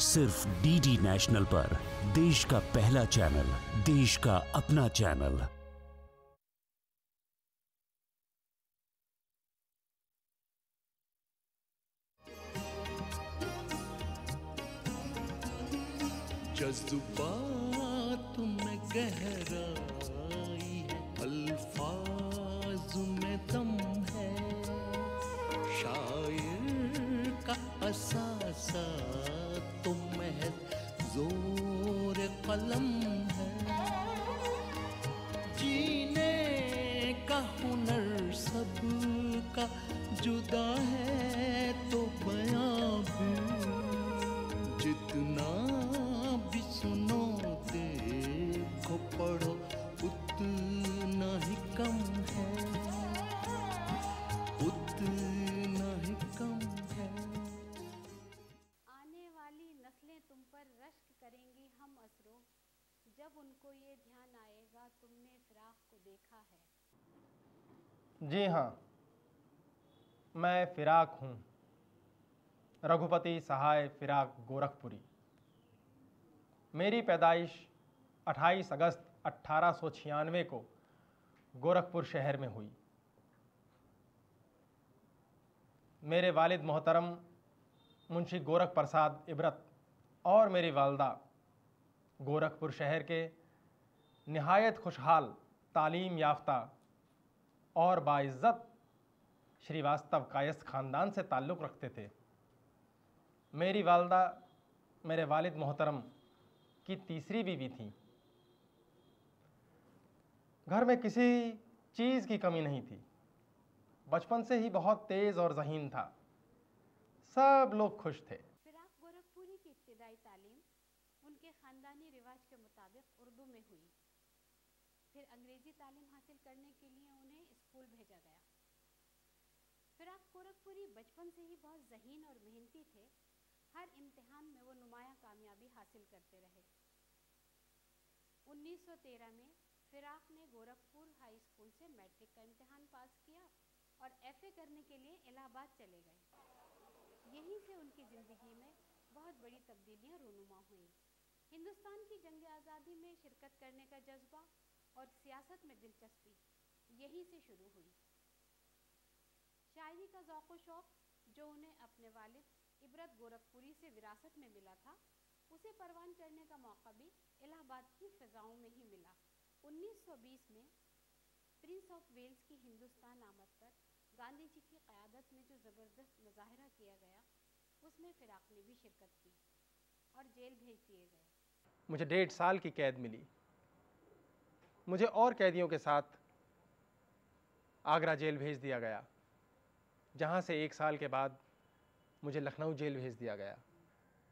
सिर्फ DD national पर, देश का पहला चैनल, देश का अपना चैनल। जज्बात में गहराई है, अल्फाज में दम है, शायर का असासा तो महज जोर कलम है, जीने का हुनर सबका जुदा है, तो बयां भी जितना भी सुनो देखो पढ़ो उतना ही कम है, उतना ही कम है। आने वाली नस्लें तुम पर रश्क करेंगी हम असरों, जब उनको ये ध्यान आएगा तुमने फिराक को देखा है। जी हाँ, मैं फिराक हूँ, रघुपति सहाय फिराक गोरखपुरी। मेरी पैदाइश 28 अगस्त 1896 को गोरखपुर शहर में हुई। मेरे वालिद मोहतरम मुंशी गोरख प्रसाद इबरत और मेरी वालदा गोरखपुर शहर के निहायत खुशहाल तालीम याफ्ता और बाइज़्ज़त श्रीवास्तव कायस्थ ख़ानदान से ताल्लुक़ रखते थे। मेरी वालदा मेरे वालिद मोहतरम की तीसरी बीवी थी। घर में किसी चीज़ की कमी नहीं थी। बचपन से ही बहुत तेज़ और ज़हीन था। सब लोग खुश थे। फिराक गोरखपुरी की इब्तिदाई तालीम उनके ख़ानदानी रिवाज के मुताबिक उर्दू में हुई। फिर अंग्रेज़ी तालीम हासिल करने के लिए उन्हें स्कूल भेजा गया। फिराक गोरखपुरी बचपन से ही बहुत ज़हीन और मेहनती थे। हर इम्तिहान में वो नुमाया कामयाबी हासिल करते रहे। 1913 में फिराक ने गोरखपुर हाई स्कूल से मैट्रिक का इम्तिहान पास किया और एफए करने के लिए इलाहाबाद चले गए। यहीं से उनकी ज़िंदगी में बहुत बड़ी तब्दीलियां रूनुमा हुई। हिंदुस्तान की जंग आज़ादी में शिरकत करने का जज्बा और सियासत में दिलचस्पी यहीं से शुरू हुई। शायरी का ज़ौक़ व शौक़ जो उन्हें अपने वालिद इबरत गोरखपुरी से विरासत में मिला था, उसे परवान करने का मौका भी इलाहाबाद की फ़िज़ाओं में ही मिला। 1920 में प्रिंस ऑफ वेल्स की हिंदुस्तान आमद पर गांधी जी की क़यादत में जो ज़बरदस्त मुज़ाहरा किया गया, उसमें फिराक ने भी शिरकत की और जेल भेज दिए गए। मुझे 1.5 साल की कैद मिली। मुझे और कैदियों के साथ आगरा जेल भेज दिया गया, जहाँ से 1 साल के बाद मुझे लखनऊ जेल भेज दिया गया।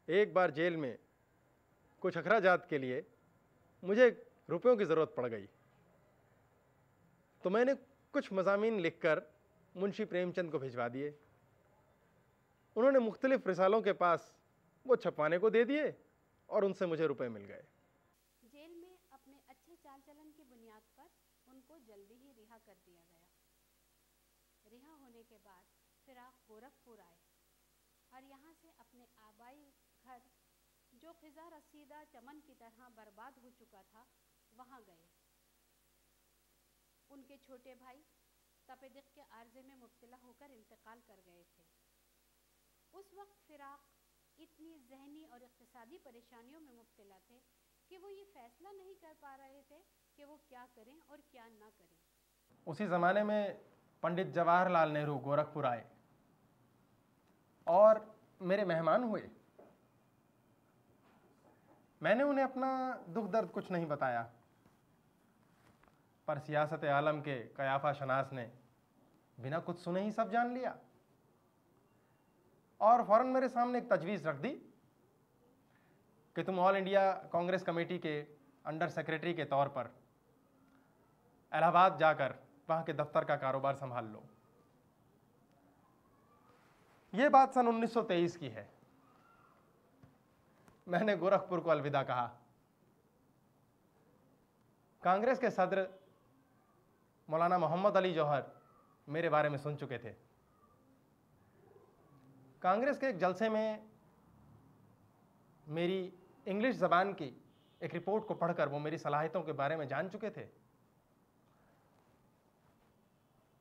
एक बार जेल में कुछ अखराजात के लिए मुझे रुपयों की ज़रूरत पड़ गई, तो मैंने कुछ मज़ामीन लिखकर मुंशी प्रेमचंद को भिजवा दिए। उन्होंने मुख्तलिफ रिसालों के पास वो छपवाने को दे दिए और उनसे मुझे रुपए मिल गए। जेल में अपने अच्छे चाल चलन की बुनियाद पर उनको जल्दी ही रिहा कर दिया गया। रिहा होने के बाद फिराक गोरखपुर आए और यहाँ से अपने आबाई घर, जो खिज़ा रसीदा चमन की तरह बर्बाद हो चुका था, वहाँ गए। उनके छोटे भाई तपेदिक के आर्जे में मुब्तला होकर इंतकाल कर गए थे। उस वक्त फिराक इतनी ज़हनी और इक़्तिसादी परेशानियों में मुब्तला थे कि वो ये फ़ैसला नहीं कर पा रहे थे कि वो क्या करें और क्या ना करें। उसी ज़माने में पंडित जवाहरलाल नेहरू गोरखपुर आए और मेरे मेहमान हुए। मैंने उन्हें अपना दुख दर्द कुछ नहीं बताया, पर सियासत आलम के कयाफा शनास ने बिना कुछ सुने ही सब जान लिया और फ़ौरन मेरे सामने एक तजवीज़ रख दी कि तुम ऑल इंडिया कांग्रेस कमेटी के अंडर सेक्रेटरी के तौर पर इलाहाबाद जाकर वहाँ के दफ्तर का कारोबार संभाल लो। ये बात सन 1923 की है। मैंने गोरखपुर को अलविदा कहा। कांग्रेस के सदर मौलाना मोहम्मद अली जौहर मेरे बारे में सुन चुके थे। कांग्रेस के एक जलसे में मेरी इंग्लिश ज़बान की एक रिपोर्ट को पढ़कर वो मेरी सलाहियतों के बारे में जान चुके थे।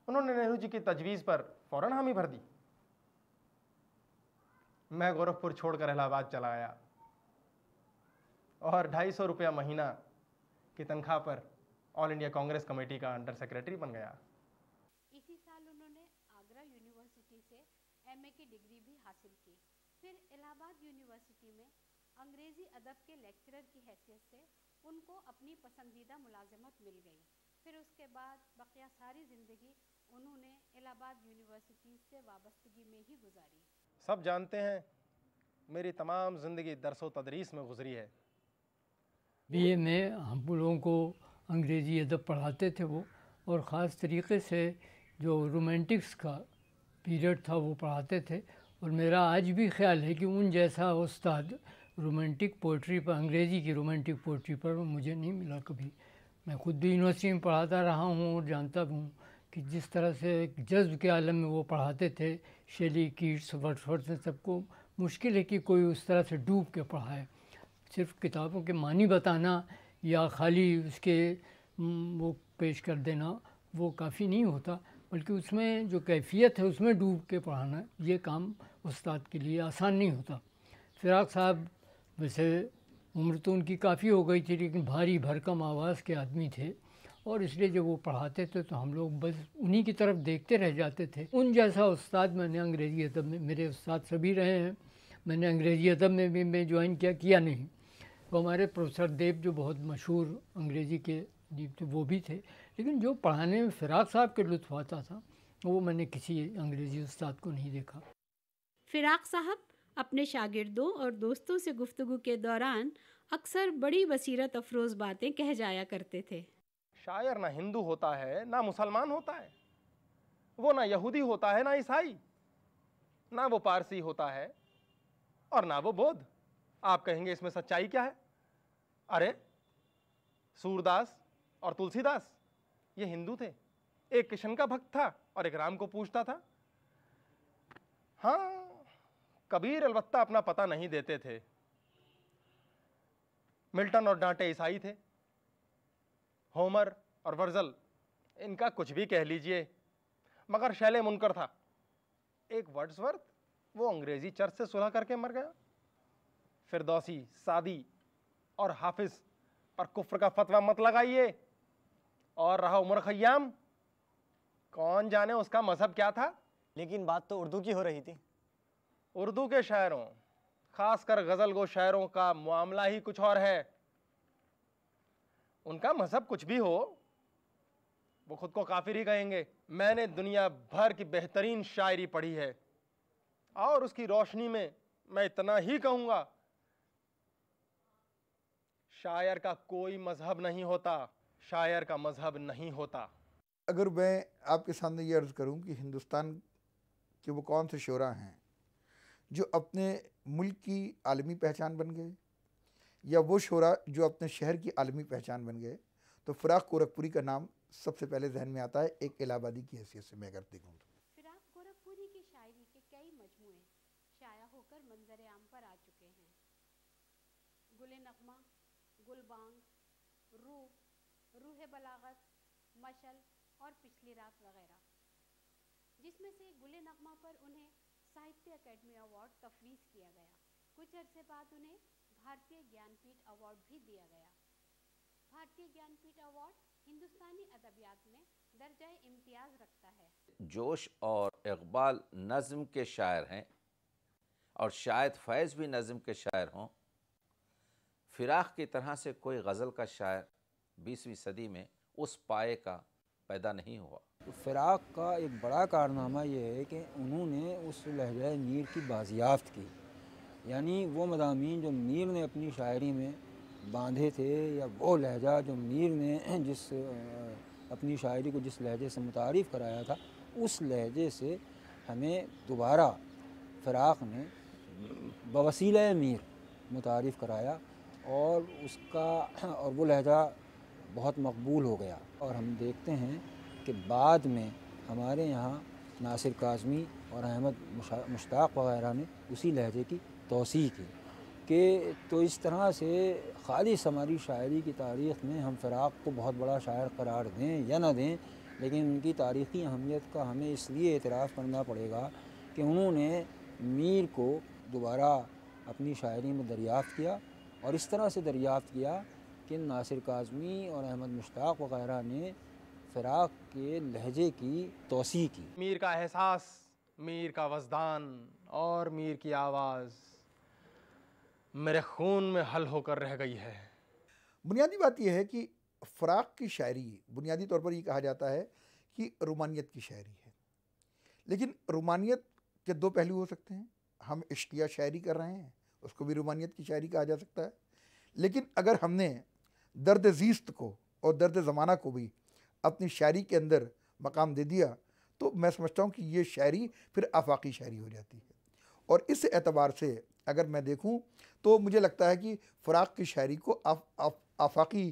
उन्होंने नेहरू जी की तजवीज़ पर फ़ौरन हामी भर दी। मैं गोरखपुर छोड़कर इलाहाबाद चला आया और 250 रुपया महीना की तनख्वाह पर ऑल इंडिया कांग्रेस कमेटी का अंडर सेक्रेटरी बन गया। इसी साल उन्होंने आगरा यूनिवर्सिटी से एमए की डिग्री भी हासिल की। फिर इलाहाबाद यूनिवर्सिटी में अंग्रेज़ी अदब के लेक्चरर की हैसियत से उनको अपनी पसंदीदा मुलाजमत मिल गई। फिर उसके बाद बकिया सारी ज़िंदगी उन्होंने इलाहाबाद यूनिवर्सिटी से वाबस्तगी में ही गुजारी। सब जानते हैं मेरी तमाम ज़िंदगी दरसो तदरीस में गुजरी है। बीए में हम लोगों को अंग्रेज़ी अदब पढ़ाते थे वो, और ख़ास तरीके से जो रोमांटिक्स का पीरियड था वो पढ़ाते थे। और मेरा आज भी ख्याल है कि उन जैसा उस्ताद रोमांटिक पोइट्री पर, अंग्रेज़ी की रोमांटिक पोइट्री पर मुझे नहीं मिला कभी। मैं खुद भी यूनिवर्सिटी में पढ़ाता रहा हूँ और जानता हूँ कि जिस तरह से जज्ब के आलम में वो पढ़ाते थे, शेली, कीट्स, वर्ड्सवर्थ ने, सबको मुश्किल है कि कोई उस तरह से डूब के पढ़ाए। सिर्फ किताबों के मानी बताना या खाली उसके वो पेश कर देना वो काफ़ी नहीं होता, बल्कि उसमें जो कैफियत है उसमें डूब के पढ़ाना, ये काम उस्ताद के लिए आसान नहीं होता। फिराक साहब वैसे उम्र तो उनकी काफ़ी हो गई थी, लेकिन भारी भरकम आवाज़ के आदमी थे, और इसलिए जब वो पढ़ाते थे तो हम लोग बस उन्हीं की तरफ देखते रह जाते थे। उन जैसा उस्ताद मैंने अंग्रेज़ी अदब में, मेरे उस्ताद सभी रहे हैं, मैंने अंग्रेज़ी अदब में भी मैं ज्वाइन किया नहीं। वो हमारे प्रोफेसर देव जो बहुत मशहूर अंग्रेज़ी के अदीब थे वो भी थे, लेकिन जो पढ़ाने में फिराक साहब के लुत्फ़ आता था वो मैंने किसी अंग्रेज़ी उस्ताद को नहीं देखा। फिराक साहब अपने शागिर्दों और दोस्तों से गुफ्तगू के दौरान अक्सर बड़ी बसीरत अफरोज़ बातें कह जाया करते थे। शायर ना हिंदू होता है ना मुसलमान होता है, वो ना यहूदी होता है ना ईसाई, ना वो पारसी होता है और ना वो बौद्ध। आप कहेंगे इसमें सच्चाई क्या है? अरे सूरदास और तुलसीदास ये हिंदू थे, एक कृष्ण का भक्त था और एक राम को पूजता था। हाँ, कबीर अलबत्ता अपना पता नहीं देते थे। मिल्टन और डांटे ईसाई थे, होमर और वर्जल इनका कुछ भी कह लीजिए, मगर शैले मुनकर था। एक वर्ड्सवर्थ वो अंग्रेजी चर्च से सुलह करके मर गया। फिरदौसी, सादी और हाफिज पर कुफ्र का फतवा मत लगाइए। और रहा उमर खय्याम, कौन जाने उसका मजहब क्या था। लेकिन बात तो उर्दू की हो रही थी। उर्दू के शायरों, खासकर गजल गो शायरों का मामला ही कुछ और है। उनका मजहब कुछ भी हो, वो खुद को काफिर ही कहेंगे। मैंने दुनिया भर की बेहतरीन शायरी पढ़ी है और उसकी रोशनी में मैं इतना ही कहूंगा, शायर का कोई मजहब नहीं होता, शायर का मजहब नहीं होता। अगर मैं आपके सामने ये अर्ज़ करूं कि हिंदुस्तान के वो कौन से शोरा हैं जो अपने मुल्क की आलमी पहचान बन गए, या वो शोरा जो अपने शहर की आलमी पहचान बन गए, तो फिराक गोरखपुरी का नाम सबसे पहले जहन में आता है, एक इलाहाबादी की हैसियत से मैं अगर देखूँ तो। फिराक गोरखपुरी की शायरी के कई मजमूए शाया होकर मंजर आम पर आ चुके हैं। गुले नगमा, गुलबांग, रूह, रूह बलागत, मशल और पिछली रात वगैरह, जिसमें से गुले नगमा पर उन्हें साहित्य अकेडमी अवार्ड तफवीज़ किया गया। कुछ अरसे बाद उन्हें भारतीय ज्ञानपीठ अवार्ड भी दिया गया। भारतीय ज्ञानपीठ अवार्ड हिंदुस्तानी अदबियात में दर्जा इम्तियाज़ रखता है। जोश और इकबाल नज़्म के शायर हैं और शायद फैज़ भी नज़्म के शायर हों। फिराक की तरह से कोई गज़ल का शायर 20वीं सदी में उस पाए का पैदा नहीं हुआ। तो फिराक का एक बड़ा कारनामा ये है कि उन्होंने उस लहजा मीर की बाजियाफ्त की, यानी वो मज़ामीन जो मीर ने अपनी शायरी में बांधे थे, या वो लहजा जो मीर ने जिस अपनी शायरी को जिस लहजे से मुतारिफ़ कराया था, उस लहजे से हमें दोबारा फिराक ने बवसीले मीर मुतारिफ़ कराया, और वो लहजा बहुत मकबूल हो गया। और हम देखते हैं कि बाद में हमारे यहाँ नासिर काज़मी और अहमद मुश्ताक वग़ैरह ने उसी लहजे की तौसीह की कि तो इस तरह से खालिस हमारी शायरी की तारीख़ में हम फ़िराक़ को बहुत बड़ा शायर करार दें या ना दें, लेकिन उनकी तारीख़ी अहमियत का हमें इसलिए एतराफ़ करना पड़ेगा कि उन्होंने मीर को दोबारा अपनी शायरी में दरियाफ़्त किया, और इस तरह से दरियाफ़्त किया कि नासिर काज़मी और अहमद मुश्ताक़ वग़ैरह ने फ़िराक़ के लहजे की तौसी की। मीर का एहसास, मीर का वजदान और मीर की आवाज़ मेरे खून में हल होकर रह गई है। बुनियादी बात यह है कि फ़राक़ की शायरी बुनियादी तौर पर ये कहा जाता है कि रुमानियत की शायरी है, लेकिन रुमानियत के दो पहलू हो सकते हैं। हम इश्किया शायरी कर रहे हैं, उसको भी रुमानियत की शायरी कहा जा सकता है, लेकिन अगर हमने दर्द ज़ीस्त को और दर्द ज़माना को भी अपनी शायरी के अंदर मकाम दे दिया तो मैं समझता हूँ कि ये शायरी फिर आफाकी शायरी हो जाती है। और इस एतबार से अगर मैं देखूँ तो मुझे लगता है कि फ़राक़ की शायरी को आफाकी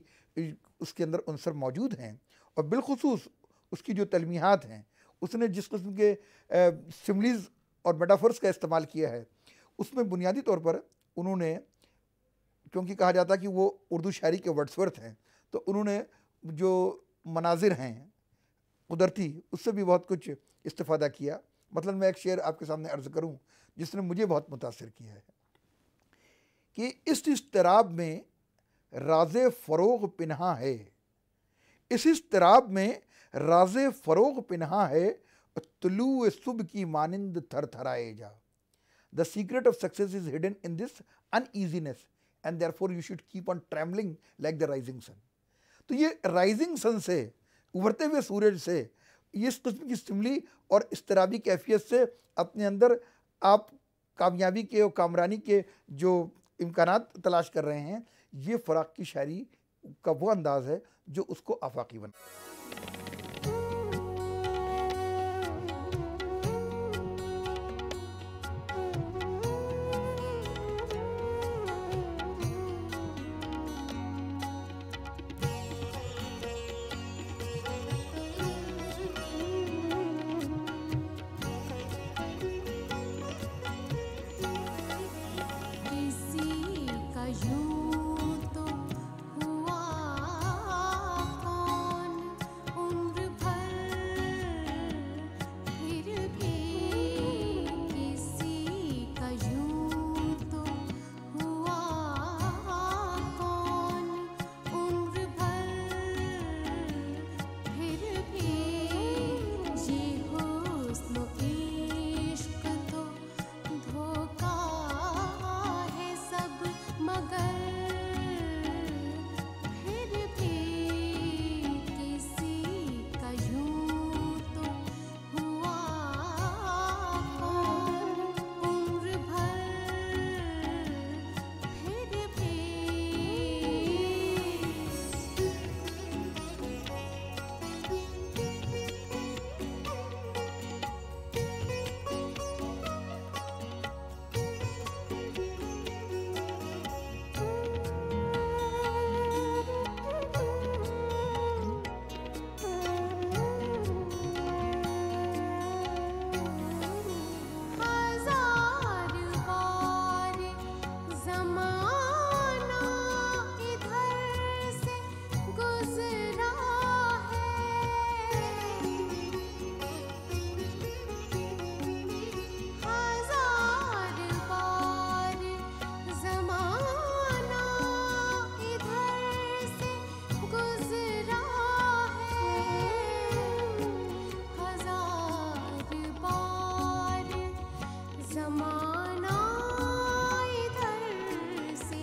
उसके अंदर उनसर मौजूद हैं, और बिलखुसूस उसकी जो तलमीहात हैं, उसने जिस किस्म के सिमलीज़ और मेटाफर्स का इस्तेमाल किया है, उसमें बुनियादी तौर पर उन्होंने, क्योंकि कहा जाता है कि वो उर्दू शायरी के वर्ड्सवर्थ हैं, तो उन्होंने जो मनाजिर हैं कुदरती, उससे भी बहुत कुछ इस्तिफ़ादा किया। मतलब मैं एक शेर आपके सामने अर्ज़ करूं जिसने मुझे बहुत मुतासिर किया है कि इस इज़्तिराब में राज़े फ़रोग़ पिन्हा है, इस इज़्तिराब में राज़े फ़रोग़ पिन्हा है, तुलू सुबह की मानिंद थर थराए जा। The secret of success is hidden in this uneasiness and therefore you should keep on travelling like the rising sun. तो ये राइजिंग सन से, उभरते हुए सूरज से, इस किस्म की सिमली और इस्तराबी कैफियत से अपने अंदर आप कामयाबी के और कामरानी के जो इम्कानात तलाश कर रहे हैं, ये फ़राक़ की शायरी का वो अंदाज़ है जो उसको आफाकी बना। ज़माना इधर से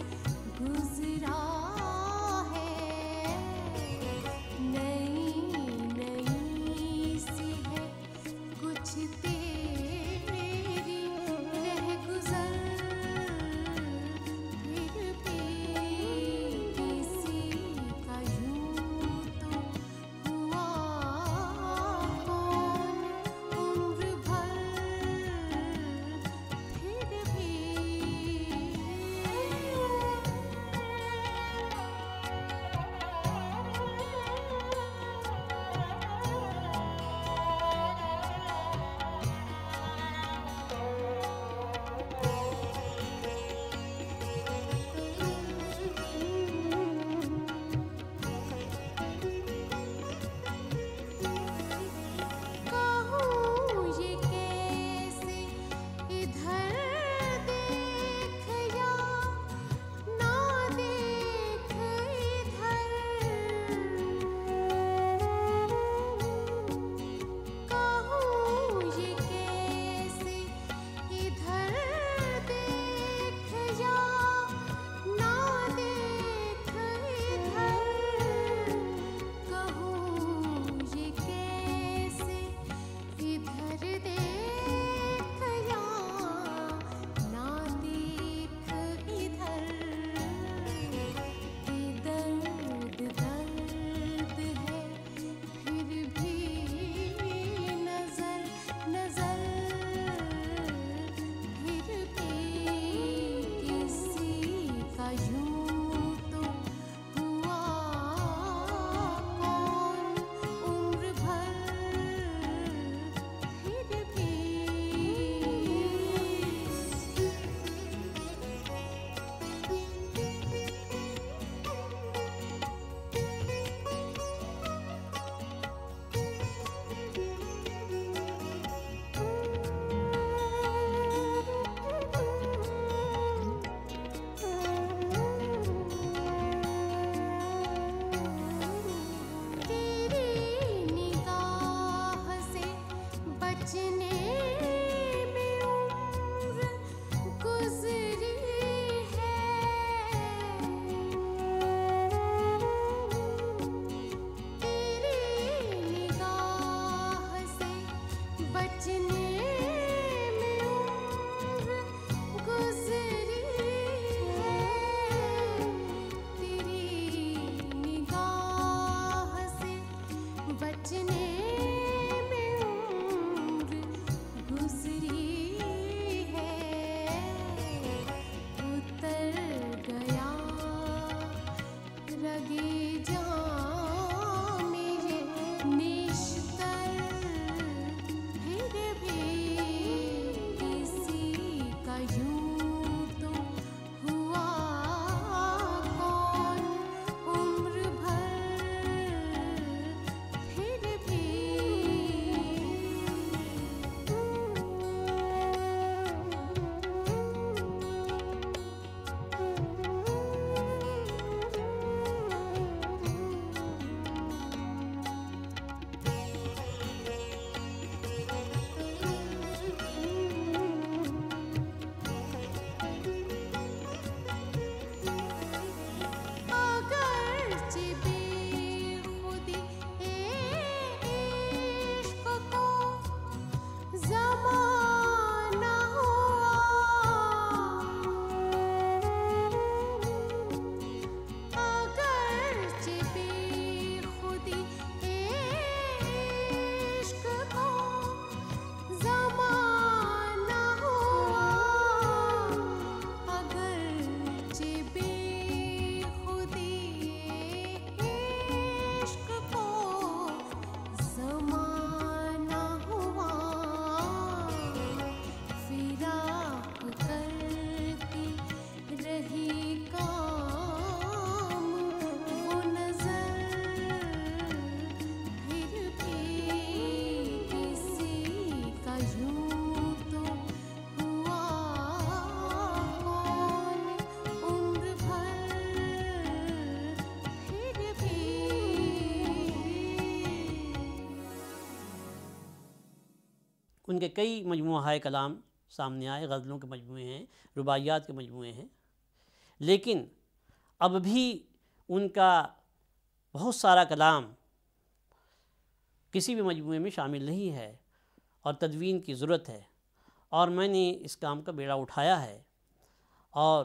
उनके कई मजमूआ कलाम सामने आए, गज़लों के मजमूए हैं, रुबाइयात के मजमूए हैं, लेकिन अब भी उनका बहुत सारा कलाम किसी भी मजमूए में शामिल नहीं है और तदवीन की ज़रूरत है। और मैंने इस काम का बेड़ा उठाया है और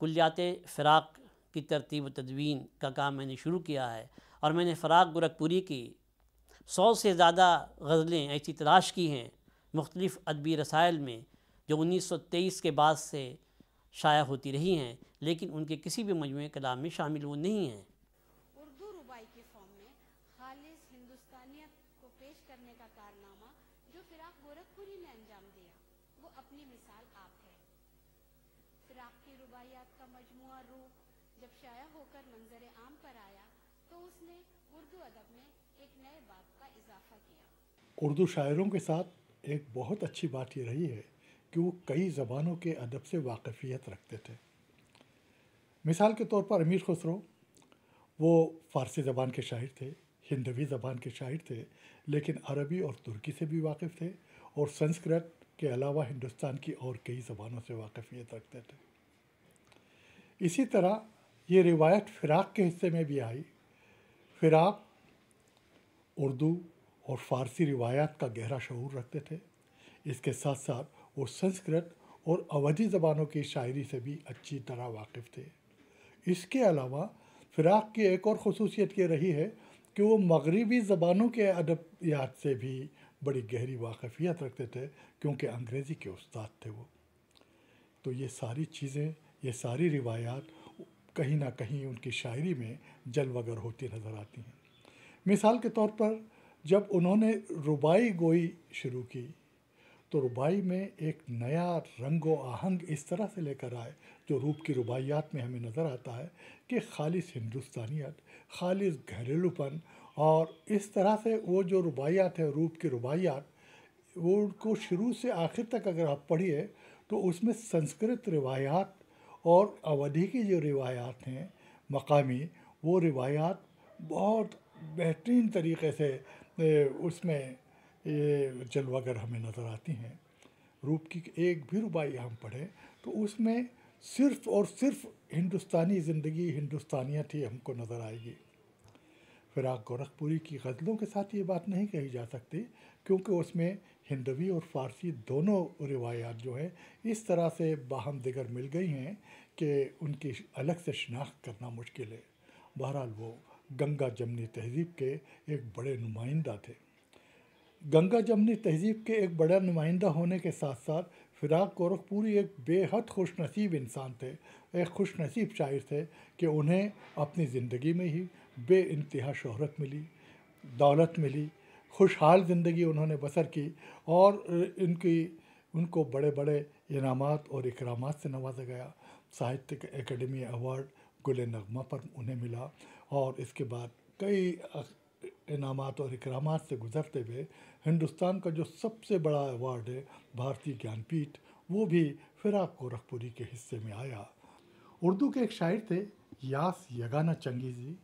कुल्लियात फ़िराक की तरतीब व तदवीन का काम मैंने शुरू किया है। और मैंने फ़राक गोरखपुरी की 100 से ज़्यादा गज़लें ऐसी तलाश की हैं मुख्तलिफ़ अदबी रसायल में, जो 1923 के बाद से शाया होती रही हैं, लेकिन उनके किसी भी मजमूए कलाम में शामिल वो नहीं हैं। उर्दू रुबाई के फॉर्म में खालिस हिंदुस्तानियत को पेश करने का कारनामा जो फ़िराक गोरखपुरी ने अंजाम दिया, वो अपनी मिसाल आप है। फ़िराक की रुबाइयात का मजमुआ रूप जब शाया होकर मंजर आम पर आया तो उसने उर्दू अदब में एक नए बाब का इजाफा किया। उर्दू शायरों के साथ एक बहुत अच्छी बात ये रही है कि वो कई ज़बानों के अदब से वाकफ़ियत रखते थे। मिसाल के तौर पर अमीर खुसरो, वो फ़ारसी ज़बान के शायर थे, हिंदवी ज़बान के शायर थे, लेकिन अरबी और तुर्की से भी वाकिफ़ थे और संस्कृत के अलावा हिंदुस्तान की और कई ज़बानों से वाकफ़ियत रखते थे। इसी तरह ये रिवायत फ़िराक के हिस्से में भी आई। फ़िराक उर्दू और फ़ारसी रिवायात का गहरा शऊर रखते थे। इसके साथ साथ वो संस्कृत और अवधी ज़बानों की शायरी से भी अच्छी तरह वाकिफ़ थे। इसके अलावा फ़िराक की एक और ख़ुसूसियत ये रही है कि वो मगरिबी ज़बानों के अदबियात से भी बड़ी गहरी वाकफ़ियत रखते थे, क्योंकि अंग्रेज़ी के उस्ताद थे वो। तो ये सारी चीज़ें, ये सारी रिवायात कहीं ना कहीं उनकी शायरी में जलवगर होती नज़र आती हैं। मिसाल के तौर पर जब उन्होंने रुबाई गोई शुरू की तो रुबाई में एक नया रंग व आहंग इस तरह से लेकर आए जो रूप की रुबाइयात में हमें नज़र आता है कि खालिस हिंदुस्तानियत, खालिस घरेलूपन, और इस तरह से वो जो रुबाइयात है, रूप की रुबाइयात, वो उनको शुरू से आखिर तक अगर आप पढ़िए तो उसमें संस्कृत रिवायात और अवधी की जो रिवायात हैं मकामी, वो रिवायात बहुत बेहतरीन तरीक़े से उसमें जलवागर हमें नज़र आती हैं। रूप की एक भी रुबाई हम पढ़ें तो उसमें सिर्फ़ और सिर्फ हिंदुस्तानी ज़िंदगी, हिंदुस्तानियत ही हमको नज़र आएगी। फ़िराक गोरखपुरी की गज़लों के साथ ये बात नहीं कही जा सकती, क्योंकि उसमें हिंदवी और फ़ारसी दोनों रिवायात जो है इस तरह से बाहम दिगर मिल गई हैं कि उनकी अलग से शनाख्त करना मुश्किल है। बहरहाल वो गंगा जमनी तहज़ीब के एक बड़े नुमाइंदा थे। गंगा जमनी तहज़ीब के एक बड़ा नुमाइंदा होने के साथ साथ फ़िराक गोरखपुरी एक बेहद खुशनसीब इंसान थे, एक खुशनसीब शायर थे कि उन्हें अपनी ज़िंदगी में ही बेइंतहा शोहरत मिली, दौलत मिली, खुशहाल ज़िंदगी उन्होंने बसर की और उनको बड़े बड़े इनामात और इकरामात से नवाजा गया। साहित्यिक एकेडमी अवार्ड गुल नगमा पर उन्हें मिला और इसके बाद कई इनामात और इकरामात से गुज़रते हुए हिंदुस्तान का जो सबसे बड़ा अवार्ड है भारतीय ज्ञानपीठ, वो भी फ़िराक गोरखपुरी के हिस्से में आया। उर्दू के एक शायर थे यास यगाना चंगेज़ी।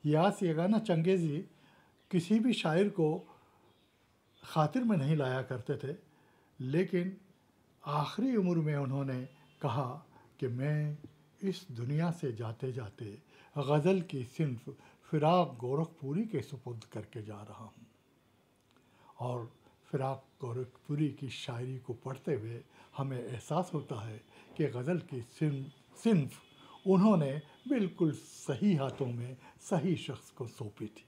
यास यगाना चंगेज़ी किसी भी शायर को खातिर में नहीं लाया करते थे, लेकिन आखिरी उम्र में उन्होंने कहा कि मैं इस दुनिया से जाते जाते गज़ल की सिन्फ़ फ़िराक गोरखपुरी के सुपुर्द करके जा रहा हूँ। और फ़िराक गोरखपुरी की शायरी को पढ़ते हुए हमें एहसास होता है कि गज़ल की सिन्फ़ उन्होंने बिल्कुल सही हाथों में सही शख्स को सौंपी थी।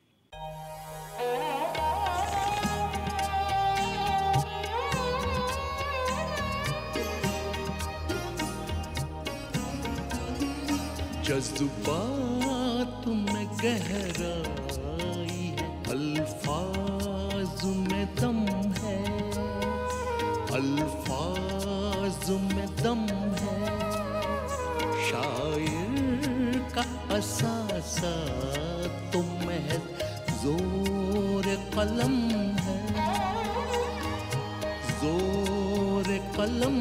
जज्बात में गहराई है, अल्फाज में दम है, अल्फाज में दम है, शायर का असासा तो महज जोर कलम है, जोर कलम